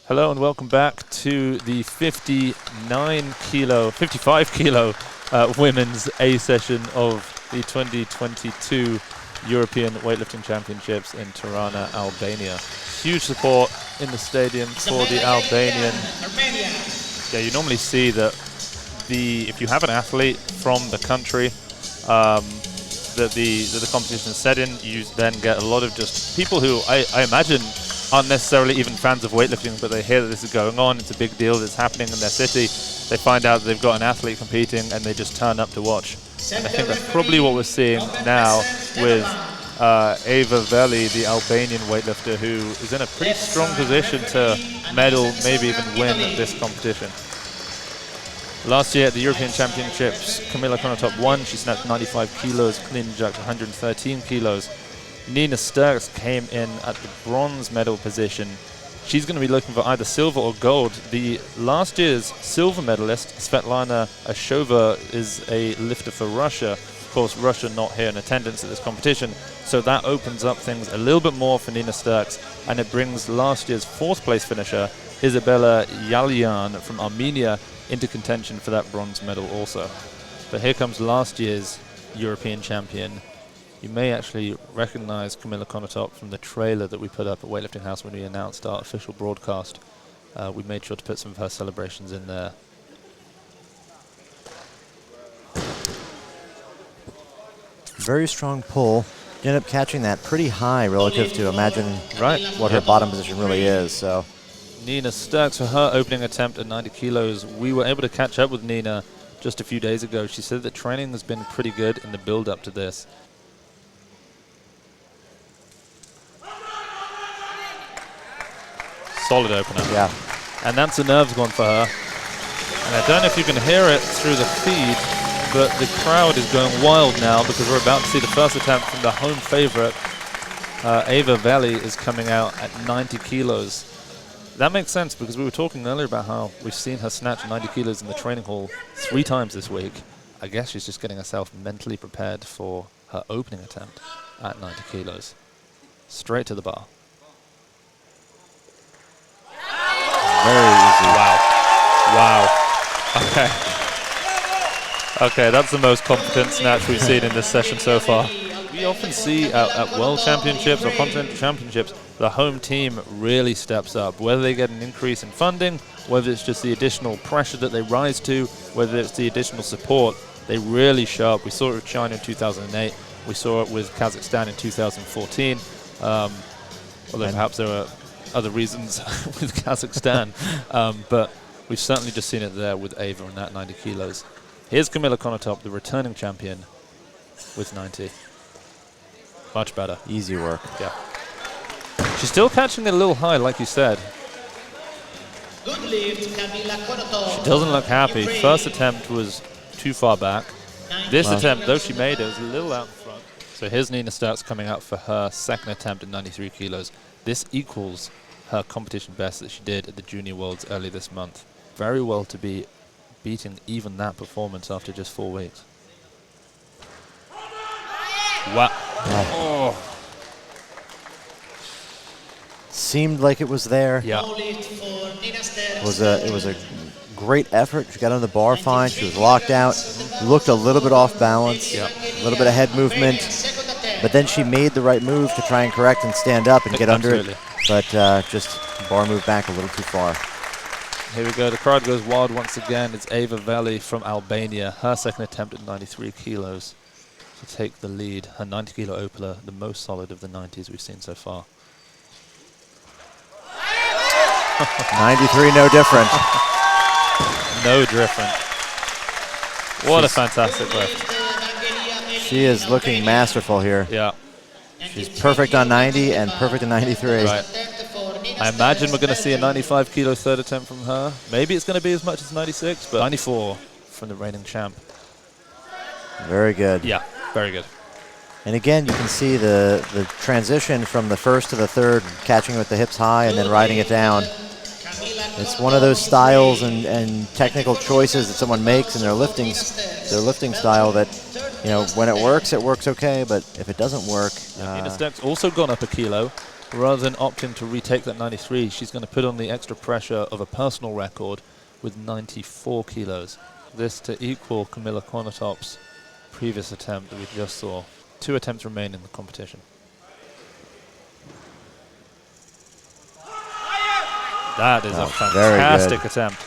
Hello and welcome back to the 55 kilo women's A session of the 2022 European Weightlifting Championships in Tirana, Albania. Huge support in the stadium for the Albanian. Yeah, you normally see that if you have an athlete from the country that the competition is set in, you then get a lot of just people who I imagine aren't necessarily even fans of weightlifting, but they hear that this is going on, it's a big deal that's happening in their city. They find out that they've got an athlete competing and they just turn up to watch. And I think that's probably what we're seeing now with Evagjelia Veli, the Albanian weightlifter, who is in a pretty strong position to medal, maybe even win this competition. Last year at the European Championships, Kamila Konotop won. She snapped 95 kilos, clean and jerked 113 kilos. Sterckx came in at the bronze medal position. She's going to be looking for either silver or gold. The last year's silver medalist, Svetlana Ashova, is a lifter for Russia. Of course, Russia not here in attendance at this competition, so that opens up things a little bit more for Sterckx, and it brings last year's fourth place finisher, Evagjelia from Armenia, into contention for that bronze medal also. But here comes last year's European champion. You may actually recognize Kamila Konotop from the trailer that we put up at Weightlifting House when we announced our official broadcast. We made sure to put some of her celebrations in there. Very strong pull. You end up catching that pretty high relative to imagine what her bottom position really is. So Sterckx, for her opening attempt at 90 kilos, we were able to catch up with Nina just a few days ago. She said that training has been pretty good in the build up to this. Solid opener. Yeah. And that's a nerves one for her. And I don't know if you can hear it through the feed, but the crowd is going wild now because we're about to see the first attempt from the home favorite. Evagjelia Veli is coming out at 90 kilos. That makes sense because we were talking earlier about how we've seen her snatch 90 kilos in the training hall 3 times this week. I guess she's just getting herself mentally prepared for her opening attempt at 90 kilos. Straight to the bar. very easy. Wow. Wow. Okay. Okay, that's the most competent snatch we've seen in this session so far. We often see at World Championships or Continental Championships, the home team really steps up. Whether they get an increase in funding, whether it's just the additional pressure that they rise to, whether it's the additional support, they really show up. We saw it with China in 2008. We saw it with Kazakhstan in 2014. Although perhaps there were other reasons with Kazakhstan. But we've certainly just seen it there with Ava and that 90 kilos. Here's Kamila Konotop, the returning champion, with 90. Much better. Easy work. Yeah. She's still catching it a little high, like you said. Good lift, Kamila Konotop. She doesn't look happy. First attempt was too far back. This attempt, though she made it, was a little out in front. So here's Sterckx coming out for her second attempt at 93 kilos. This equals her competition best that she did at the Junior Worlds early this month. Very well to be beating even that performance after just 4 weeks. Wow. Oh. Seemed like it was there. Yeah. It was a great effort. She got on the bar fine. She was locked out. Looked a little bit off balance. Yeah. A little bit of head movement. But then she made the right move to try and correct and stand up and get under it. But just bar moved back a little too far. Here we go. The crowd goes wild once again. It's Evagjelia Veli from Albania. Her second attempt at 93 kilos to take the lead. Her 90 kilo opener, the most solid of the 90s we've seen so far. 93, no different. No different. What a fantastic lift. She is looking masterful here. Yeah. She's perfect on 90 and perfect on 93. Right. I imagine we're going to see a 95 kilo third attempt from her. Maybe it's going to be as much as 96, but 94 from the reigning champ. Very good. Yeah, very good. And again, you can see the transition from the first to the third, catching with the hips high and then riding it down. It's one of those styles and technical choices that someone makes in their lifting style that, you know, when it works okay, but if it doesn't work... Sterckx also gone up a kilo. rather than opting to retake that 93, she's going to put on the extra pressure of a personal record with 94 kilos. This to equal Kamila Konotop's previous attempt that we just saw. 2 attempts remain in the competition. That is a fantastic attempt.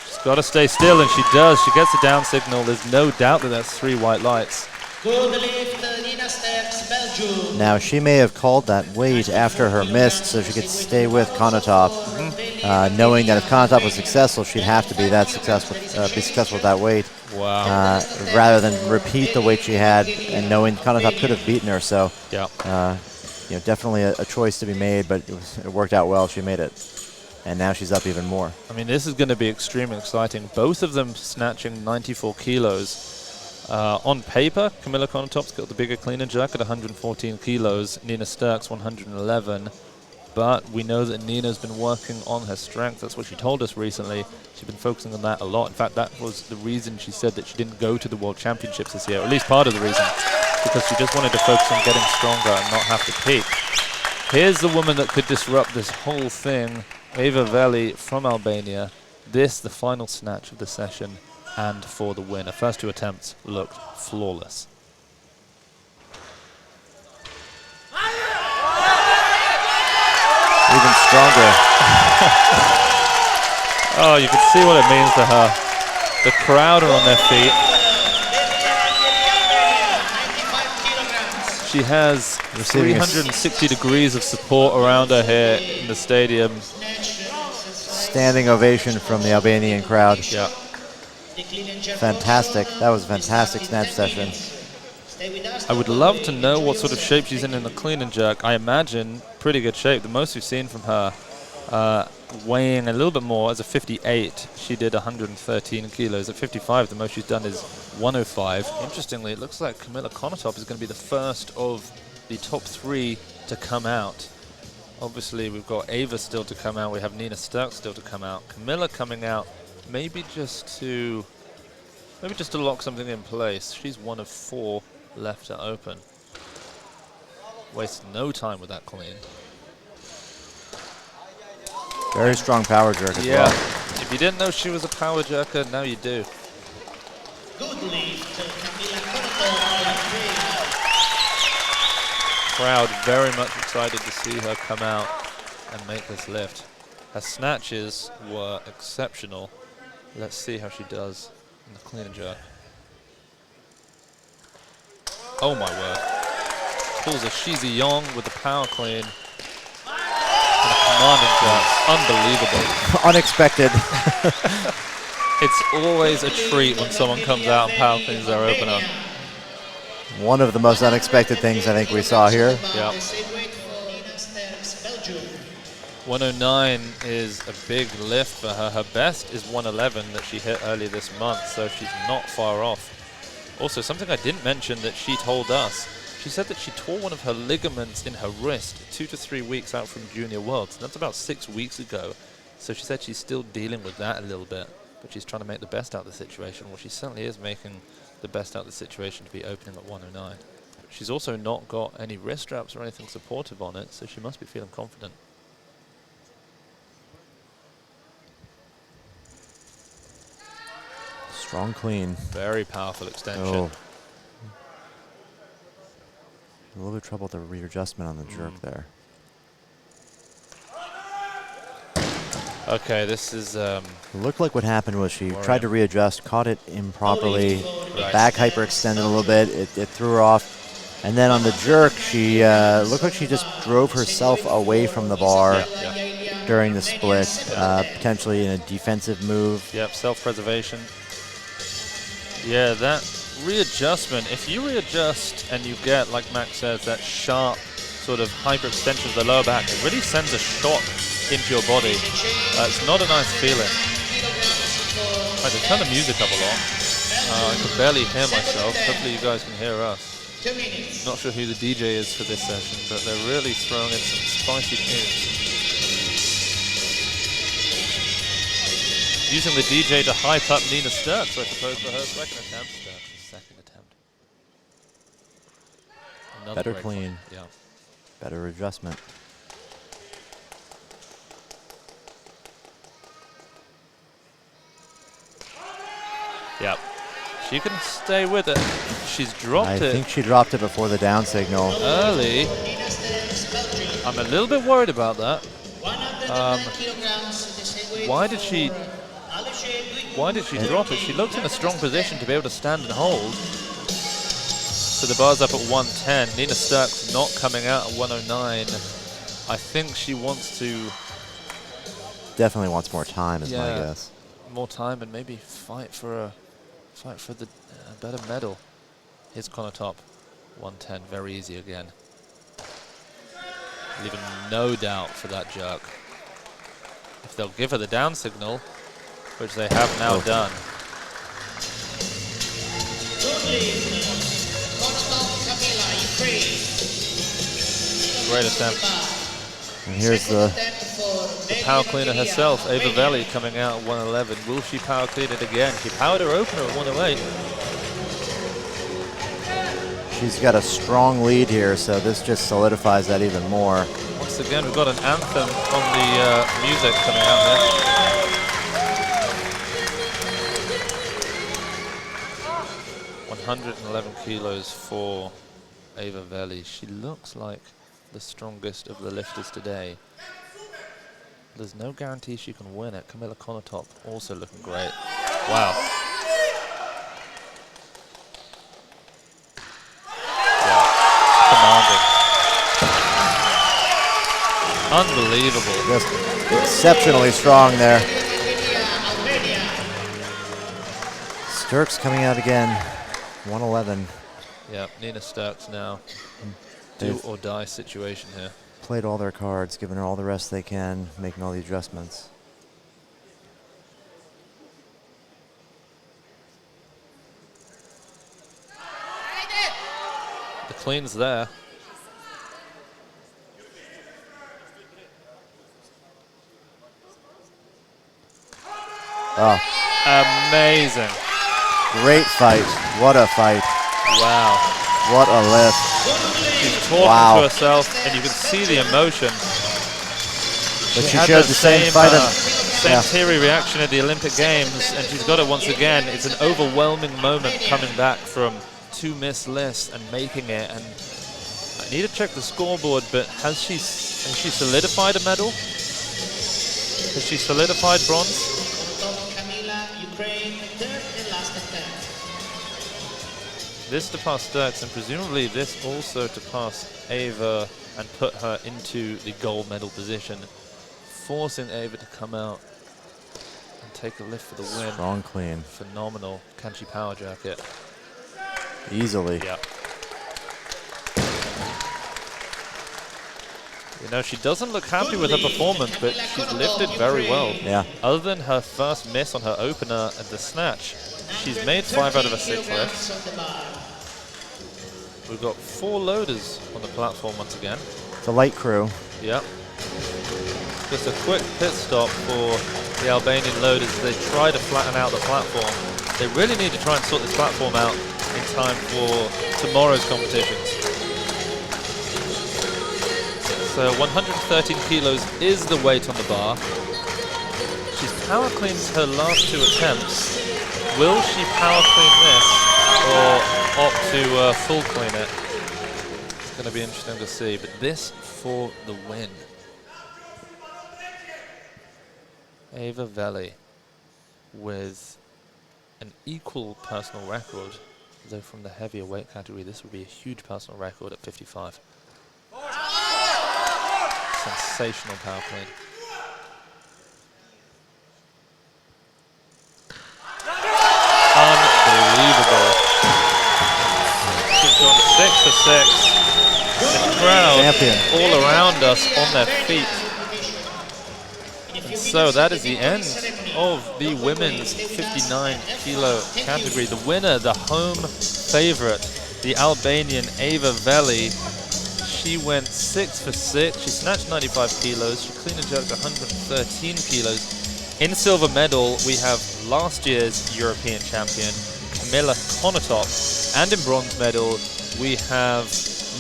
She's got to stay still, and she does. She gets the down signal. There's no doubt that that's 3 white lights. Good lift, Sterckx, Belgium. Now, she may have called that weight after her miss so she could stay with Konotop, knowing that if Konotop was successful, she'd have to be that successful, be successful with that weight. Wow. Rather than repeat the weight she had, and knowing Konotop could have beaten her. So, yeah. Definitely a choice to be made, but it worked out well. She made it. And now she's up even more. I mean, this is going to be extremely exciting. Both of them snatching 94 kilos. On paper, Kamila Konotop's got the bigger clean and jerk at 114 kilos. Nina Sterckx, 111. But we know that Nina's been working on her strength. That's what she told us recently. She's been focusing on that a lot. In fact, that was the reason she said that she didn't go to the World Championships this year, or at least part of the reason, because she just wanted to focus on getting stronger and not have to peak. Here's the woman that could disrupt this whole thing, Evagjelia Veli from Albania. This, the final snatch of the session, and for the win. Her first 2 attempts looked flawless. Even stronger. Oh, you can see what it means to her. The crowd are on their feet. She has 360 degrees of support around her here in the stadium. Standing ovation from the Albanian crowd. Yeah. Fantastic. That was a fantastic snatch session. I would love to know what sort of shape she's in the clean and jerk. I imagine pretty good shape. The most we've seen from her, weighing a little bit more, as a 58, she did 113 kilos. At 55, the most she's done is 105. Interestingly, it looks like Kamila Konotop is going to be the first of the top 3 to come out. Obviously, we've got Ava still to come out. We have Nina Sterckx still to come out. Kamila coming out, maybe just to lock something in place. She's one of 4 left to open. Waste no time with that clean. Very strong power jerk as well. If you didn't know she was a power jerker, now you do. Good lift, Kamila Konotop. Crowd very much excited to see her come out and make this lift. Her snatches were exceptional. Let's see how she does in the clean and jerk. Oh my word. Pulls a Shizi Yong with the power clean. And a commanding jerk. Unbelievable. Unexpected. It's always a treat when someone comes out and power cleans their opener. One of the most unexpected things I think we saw here. Yeah. 109 is a big lift for her. Her best is 111 that she hit earlier this month, so she's not far off. Also, something I didn't mention that she told us, she said that she tore one of her ligaments in her wrist 2 to 3 weeks out from Junior Worlds. That's about 6 weeks ago. So she said she's still dealing with that a little bit, but she's trying to make the best out of the situation. Well, she certainly is making the best out of the situation to be opening at 109. But she's also not got any wrist straps or anything supportive on it, so she must be feeling confident. Strong clean. Very powerful extension. Oh. A little bit of trouble with the readjustment on the jerk there. Okay, this is... It looked like what happened was she tried to readjust, caught it improperly, back hyperextended a little bit, it threw her off. And then on the jerk, she looked like she just drove herself away from the bar during the split, potentially in a defensive move. Yep, self-preservation. Yeah, that readjustment, if you readjust and you get, like Max says, that sharp sort of hyperextension of the lower back, it really sends a shock into your body. It's not a nice feeling. I had to turn the music up a lot. I could barely hear myself. Hopefully you guys can hear us. Not sure who the DJ is for this session, but they're really throwing in some spicy tunes. Using the DJ to hype up Nina Sterckx, I suppose, for her second attempt. Sterckx's second attempt. Another Better great clean. Yeah. Better adjustment. Yep. She can stay with it. She's dropped it. I think she dropped it before the down signal. Early. I'm a little bit worried about that. Why did she drop it? She looks in a strong position to be able to stand and hold. So the bar's up at 110. Nina Sterckx not coming out at 109. I think she wants to... Definitely wants more time, is my guess. More time and maybe fight for the better medal. Here's Konotop, 110, very easy again. Leaving no doubt for that jerk. If they'll give her the down signal, which they have now done. Great attempt. And here's the power cleaner herself, Eva Veli, coming out at 111. Will she power clean it again? She powered her opener at 108. She's got a strong lead here, so this just solidifies that even more. Once again, we've got an anthem on the music coming out there. $111 kilos for Eva Veli. She looks like the strongest of the lifters today. There's no guarantee she can win it. Kamila Konotop also looking great. Wow. Commanding. Unbelievable. Just exceptionally strong there. Sterckx coming out again, 111. Yeah, Nina Sterckx now. Do or die situation here. Played all their cards, giving her all the rest they can, making all the adjustments. The clean's there. Oh. Amazing. Great fight. What a fight. Wow. What a lift. She's talking to herself, and you can see the emotion. But she showed the same fight. Same teary reaction at the Olympic Games, and she's got it once again. It's an overwhelming moment coming back from 2 missed lists and making it. And I need to check the scoreboard, but has she solidified a medal? Has she solidified bronze? This to pass Sterckx, and presumably this also to pass Eva and put her into the gold medal position, forcing Eva to come out and take a lift for the win. Strong clean. Phenomenal. Can she power jack it? Easily. Yeah. You know, she doesn't look happy with her performance, but she's lifted very well. Yeah. Other than her first miss on her opener at the snatch, she's made 5 out of her 6 lifts. We've got 4 loaders on the platform once again. It's a light crew. Yep. Just a quick pit stop for the Albanian loaders as they try to flatten out the platform. They really need to try and sort this platform out in time for tomorrow's competitions. So 113 kilos is the weight on the bar. She's power cleaned her last 2 attempts. Will she power clean this or opt to full clean it? It's going to be interesting to see, but this for the win. Eva Veli with an equal personal record, though from the heavier weight category this would be a huge personal record at 55. Sensational power clean. Unbelievable. She's gone 6 for 6. The crowd all around us on their feet. And so that is the end of the women's 59 kilo category. The winner, the home favorite, the Albanian Eva Veli. She went 6 for 6. She snatched 95 kilos. She clean and jerked 113 kilos. In silver medal, we have last year's European champion, Kamila Konotop. And in bronze medal, we have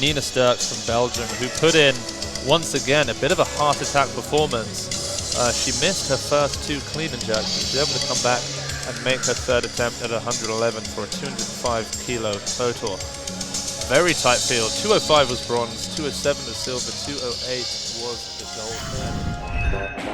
Nina Sterckx from Belgium, who put in, once again, a bit of a heart attack performance. She missed her first 2 clean and jerks, but she was able to come back and make her 3rd attempt at 111 for a 205 kilo total. Very tight field. 205 was bronze, 207 was silver, 208 was the gold medal.